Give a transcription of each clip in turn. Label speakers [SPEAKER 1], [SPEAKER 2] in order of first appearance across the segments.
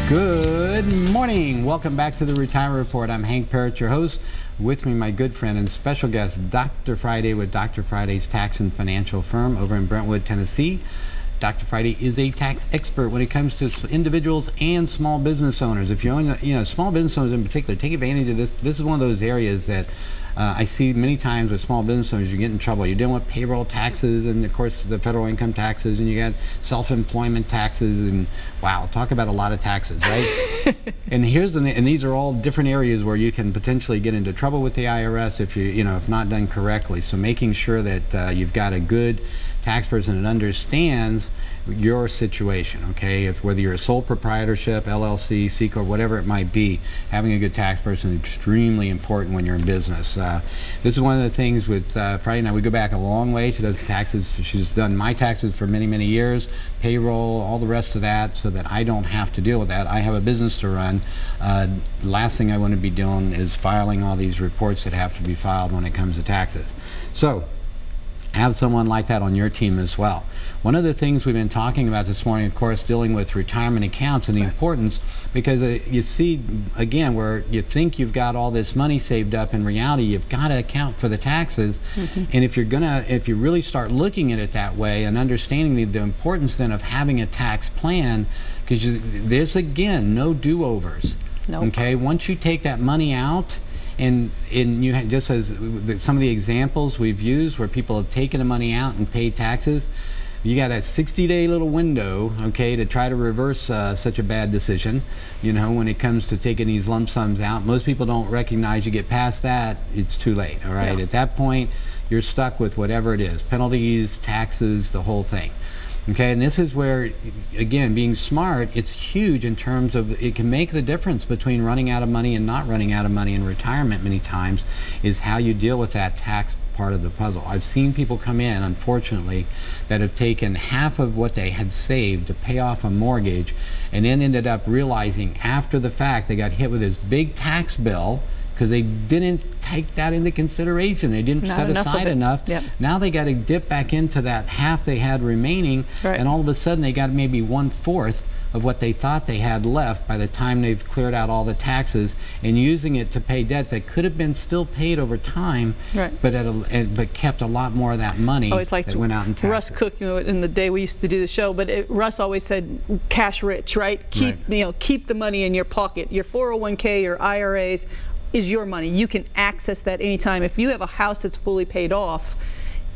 [SPEAKER 1] Good morning. Welcome back to the Retirement Report. I'm Hank Parrott, your host. With me, my good friend and special guest, Dr. Friday with Dr. Friday's tax and financial firm over in Brentwood, Tennessee. Dr. Friday is a tax expert when it comes to individuals and small business owners. If you own, small business owners in particular, take advantage of this. This is one of those areas that I see many times with small business owners. You get in trouble. You're dealing with payroll taxes and, of course, the federal income taxes, and you got self-employment taxes, and wow, talk about a lot of taxes, right? And these are all different areas where you can potentially get into trouble with the IRS if if not done correctly. So making sure that you've got a good tax person that understands your situation, okay? Whether you're a sole proprietorship, LLC, C Corp, whatever it might be, having a good tax person is extremely important when you're in business. This is one of the things with Friday and I. We go back a long way. She does taxes. She's done my taxes for many, many years, payroll, all the rest of that, so that I don't have to deal with that. I have a business to run. The last thing I want to be doing is filing all these reports that have to be filed when it comes to taxes. So have someone like that on your team as well. One of the things we've been talking about this morning, of course, dealing with retirement accounts and the importance, because you see, again, where you think you've got all this money saved up, in reality, you've got to account for the taxes. And if you really start looking at it that way and understanding the importance then of having a tax plan, because there's, again, no do-overs. Nope. Okay, once you take that money out, and just as some of the examples we've used where people have taken the money out and paid taxes, you got a 60-day little window, okay, to try to reverse such a bad decision. When it comes to taking these lump sums out, most people don't recognize you get past that, it's too late, all right? Yeah. At that point, you're stuck with whatever it is, penalties, taxes, the whole thing. Okay, and this is where, again, being smart, it's huge in terms of it can make the difference between running out of money and not running out of money in retirement many times, is how you deal with that tax part of the puzzle. I've seen people come in, unfortunately, that have taken half of what they had saved to pay off a mortgage and then ended up realizing after the fact they got hit with this big tax bill because they didn't take that into consideration. They didn't set aside enough. Yep. Now they got to dip back into that half they had remaining, right, and all of a sudden they got maybe 1/4 of what they thought they had left by the time they've cleared out all the taxes and using it to pay debt that could have been still paid over time, right, but kept a lot more of that money that went out in taxes.
[SPEAKER 2] Russ Cook, in the day we used to do the show, but Russ always said cash rich, right? Keep the money in your pocket. Your 401k, your IRAs is your money. You can access that anytime. If you have a house that's fully paid off,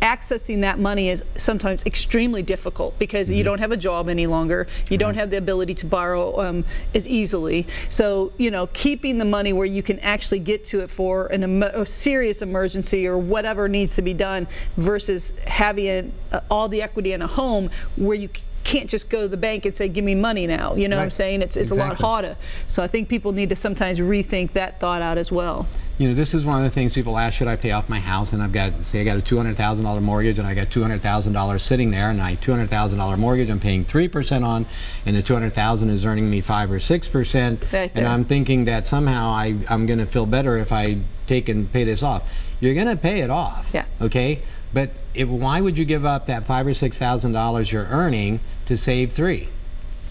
[SPEAKER 2] accessing that money is sometimes extremely difficult because you don't have a job any longer. You don't have the ability to borrow as easily. So, keeping the money where you can actually get to it for a serious emergency or whatever needs to be done versus having all the equity in a home where you can't just go to the bank and say, give me money now. You know what I'm saying? It's exactly a lot harder. So I think people need to sometimes rethink that thought out as well.
[SPEAKER 1] This is one of the things people ask, should I pay off my house? And I got a $200,000 mortgage and I got $200,000 sitting there, and $200,000 mortgage I'm paying 3% on, and the $200,000 is earning me 5 or 6%. And I'm thinking that somehow I'm going to feel better if I take and pay this off. You're going to pay it off, okay? But why would you give up that $5,000 or $6,000 you're earning to save 3?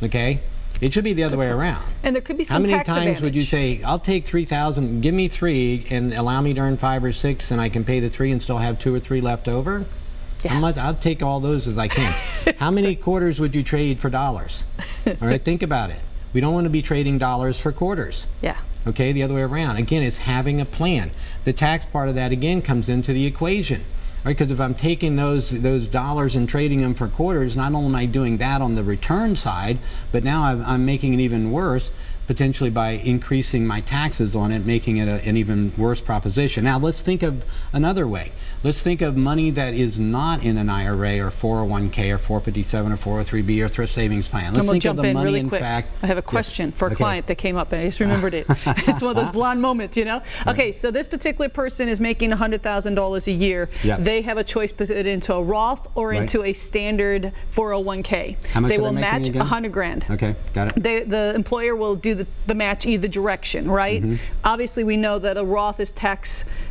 [SPEAKER 1] Okay, it should be the other way around.
[SPEAKER 2] And there could be some tax advantage.
[SPEAKER 1] How many times would you say, "I'll take 3,000, give me 3, and allow me to earn 5 or 6, and I can pay the 3 and still have 2 or 3 left over"? Yeah. I'll take all those as I can. How many quarters would you trade for dollars? All right, think about it. We don't want to be trading dollars for quarters. Yeah. Okay, the other way around. Again, it's having a plan. The tax part of that again comes into the equation. Right, because if I'm taking those dollars and trading them for quarters, not only am I doing that on the return side, but now I'm making it even worse, potentially by increasing my taxes on it, making it an even worse proposition. Now let's think of another way. Let's think of money that is not in an IRA or 401k or 457 or 403b or thrift savings plan. Let's think of the money really in fact.
[SPEAKER 2] I have a question for a client that came up and I just remembered it. It's one of those blonde moments, Okay, so this particular person is making $100,000 a year. Yep. They have a choice to put it into a Roth or into a standard 401k.
[SPEAKER 1] How much
[SPEAKER 2] they
[SPEAKER 1] are
[SPEAKER 2] will
[SPEAKER 1] they
[SPEAKER 2] match
[SPEAKER 1] again?
[SPEAKER 2] $100,000.
[SPEAKER 1] Okay, got it.
[SPEAKER 2] The employer will do the match either direction, right? Obviously, we know that a Roth is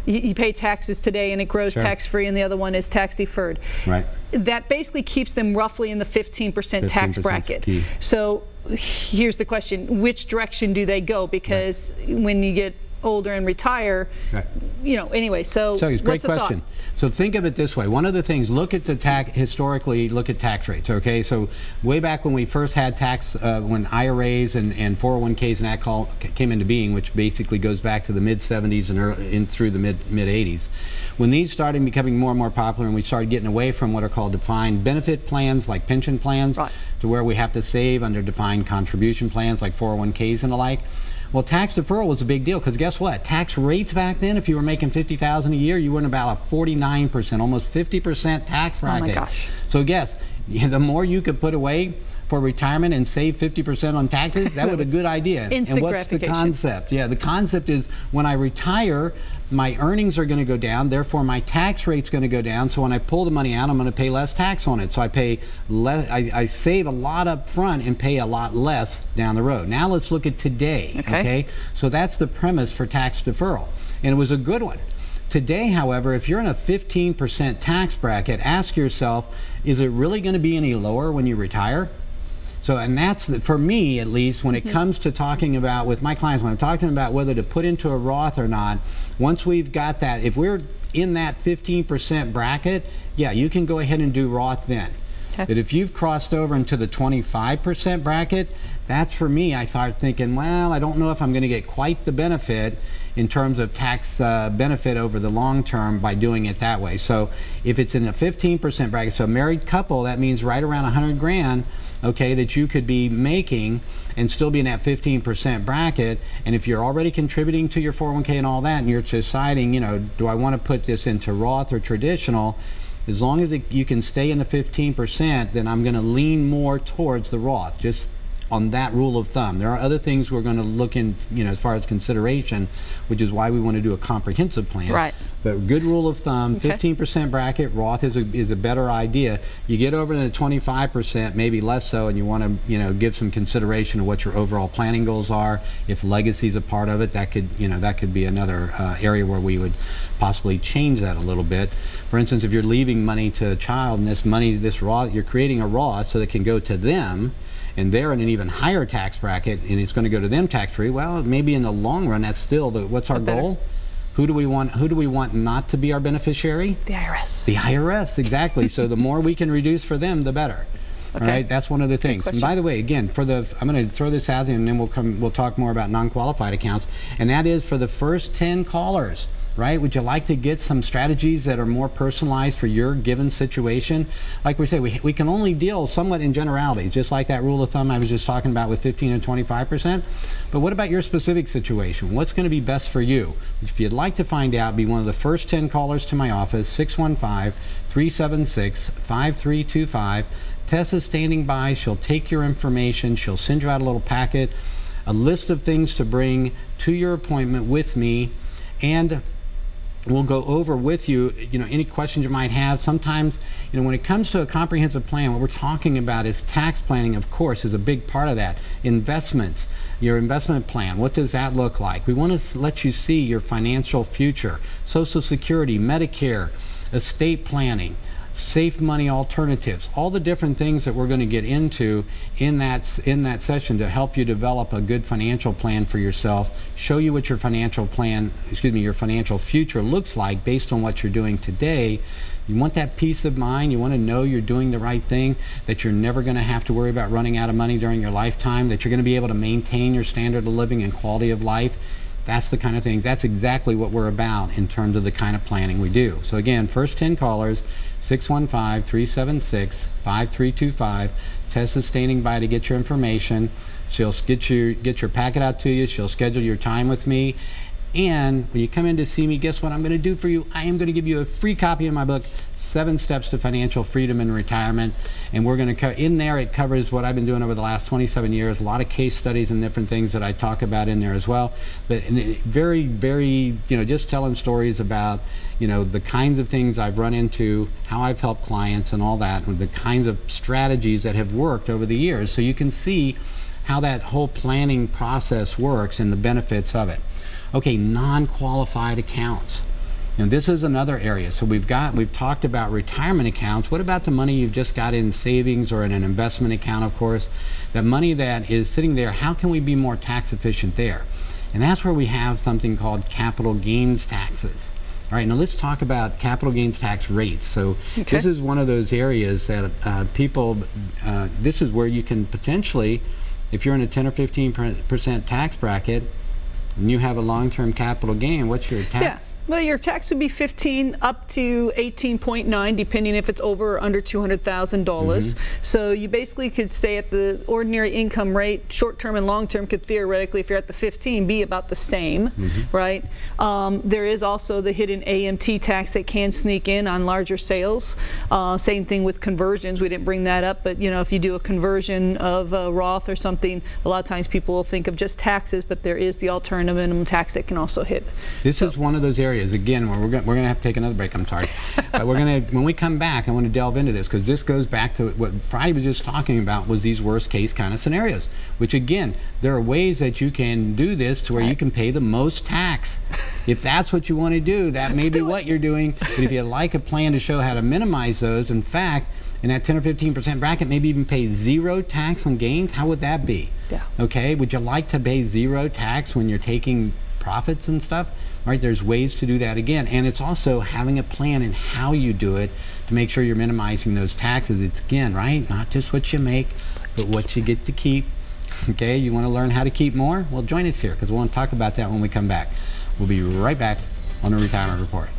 [SPEAKER 2] you pay taxes today and it grows tax-free, and the other one is tax deferred. Right. That basically keeps them roughly in the 15% tax bracket. So here's the question: which direction do they go? Because when you get older and retire, anyway, so
[SPEAKER 1] it's a great question. So think of it this way. One of the things, look at the historically look at tax rates, okay? So way back when we first had tax, when IRAs and 401ks and that came into being, which basically goes back to the mid-70s and through the mid-80s, when these started becoming more and more popular and we started getting away from what are called defined benefit plans like pension plans to where we have to save under defined contribution plans like 401ks and the like, well, tax deferral was a big deal because guess what? Tax rates back then, if you were making $50,000 a year, you were in about a 49%, almost 50% tax bracket.
[SPEAKER 2] Oh my gosh.
[SPEAKER 1] So guess, the more you could put away for retirement and save 50% on taxes, that was a good idea.
[SPEAKER 2] Instant
[SPEAKER 1] and what's the concept? Yeah, the concept is when I retire, my earnings are going to go down, therefore my tax rate's going to go down, so when I pull the money out, I'm going to pay less tax on it. So I pay less, I save a lot up front and pay a lot less down the road. Now let's look at today, okay? So that's the premise for tax deferral, and it was a good one. Today, however, if you're in a 15% tax bracket, ask yourself, is it really going to be any lower when you retire? So, and that's, for me at least, when it comes to talking about, with my clients, when I'm talking about whether to put into a Roth or not, once we've got that, if we're in that 15% bracket, yeah, you can go ahead and do Roth then. But if you've crossed over into the 25% bracket, that's for me, I start thinking, well, I don't know if I'm going to get quite the benefit in terms of tax benefit over the long term by doing it that way. So if it's in a 15% bracket, so a married couple, that means right around 100 grand, okay, that you could be making and still be in that 15% bracket. And if you're already contributing to your 401k and all that, and you're deciding, do I want to put this into Roth or traditional, as long as you can stay in the 15%, then I'm going to lean more towards the Roth, just on that rule of thumb. There are other things we're going to look in, as far as consideration, which is why we want to do a comprehensive plan.
[SPEAKER 2] Right.
[SPEAKER 1] But good rule of thumb, 15% bracket, Roth is a better idea. You get over to the 25%, maybe less so, and you want to, give some consideration of what your overall planning goals are. If legacy is a part of it, that could be another area where we would possibly change that a little bit. For instance, if you're leaving money to a child, and this Roth, you're creating a Roth so that it can go to them, and they're in an even higher tax bracket, and it's going to go to them tax-free. Well, maybe in the long run, that's still what's our goal? Who do we want not to be our beneficiary?
[SPEAKER 2] The IRS.
[SPEAKER 1] The IRS, exactly. So the more we can reduce for them, the better. All right, that's one of the things. And by the way, again, I'm going to throw this out, and then we'll talk more about non-qualified accounts. And that is for the first 10 callers. Right? Would you like to get some strategies that are more personalized for your given situation? Like we say, we can only deal somewhat in generalities, just like that rule of thumb I was just talking about with 15 and 25%. But what about your specific situation? What's going to be best for you? If you'd like to find out, be one of the first 10 callers to my office, 615-376-5325. Tessa's standing by. She'll take your information. She'll send you out a little packet, a list of things to bring to your appointment with me, and we'll go over with you, any questions you might have. Sometimes, when it comes to a comprehensive plan, what we're talking about is tax planning, of course, is a big part of that. Investments, your investment plan, what does that look like? We want to let you see your financial future. Social Security, Medicare, estate planning, safe money alternatives, all the different things that we're going to get into in that session to help you develop a good financial plan for yourself, show you what your financial future looks like based on what you're doing today. You want that peace of mind. You want to know you're doing the right thing, that you're never going to have to worry about running out of money during your lifetime, that you're going to be able to maintain your standard of living and quality of life. That's the kind of things, that's exactly what we're about in terms of the kind of planning we do. So again, first 10 callers, 615-376-5325. Tessa's standing by to get your information. She'll get your packet out to you. She'll schedule your time with me. And when you come in to see me, guess what I'm going to do for you? I am going to give you a free copy of my book, 7 Steps to Financial Freedom in Retirement. And we're going to in there, it covers what I've been doing over the last 27 years, a lot of case studies and different things that I talk about in there as well. But very, very, just telling stories about, the kinds of things I've run into, how I've helped clients and all that, and the kinds of strategies that have worked over the years. So you can see how that whole planning process works and the benefits of it. Okay, non-qualified accounts. And this is another area. So we've talked about retirement accounts. What about the money you've just got in savings or in an investment account, of course? The money that is sitting there, how can we be more tax efficient there? And that's where we have something called capital gains taxes. All right, now let's talk about capital gains tax rates. So this is one of those areas that this is where you can potentially, if you're in a 10 or 15% tax bracket, and you have a long-term capital gain, what's your tax?
[SPEAKER 2] Yeah. Well, your tax would be 15 up to 18.9, depending if it's over or under $200,000. So you basically could stay at the ordinary income rate. Short-term and long-term could theoretically, if you're at the 15, be about the same, right? There is also the hidden AMT tax that can sneak in on larger sales. Same thing with conversions. We didn't bring that up, but you know, if you do a conversion of a Roth or something, a lot of times people will think of just taxes, but there is the alternative minimum tax that can also hit.
[SPEAKER 1] This is one of those areas. Again, we're going to have to take another break. I'm sorry, but when we come back, I want to delve into this because this goes back to what Friday was just talking about, was these worst case kind of scenarios. Which again, there are ways that you can do this to where you can pay the most tax. If that's what you want to do, that may be what you're doing. But if you'd like a plan to show how to minimize those, in fact, in that 10 or 15% bracket, maybe even pay 0 tax on gains. How would that be?
[SPEAKER 2] Yeah.
[SPEAKER 1] Okay. Would you like to pay 0 tax when you're taking profits and stuff? Right, there's ways to do that again, and it's also having a plan in how you do it to make sure you're minimizing those taxes. It's again, right, not just what you make, but what you get to keep. Okay, you want to learn how to keep more? Well, join us here because we want to talk about that when we come back. We'll be right back on the Retirement Report.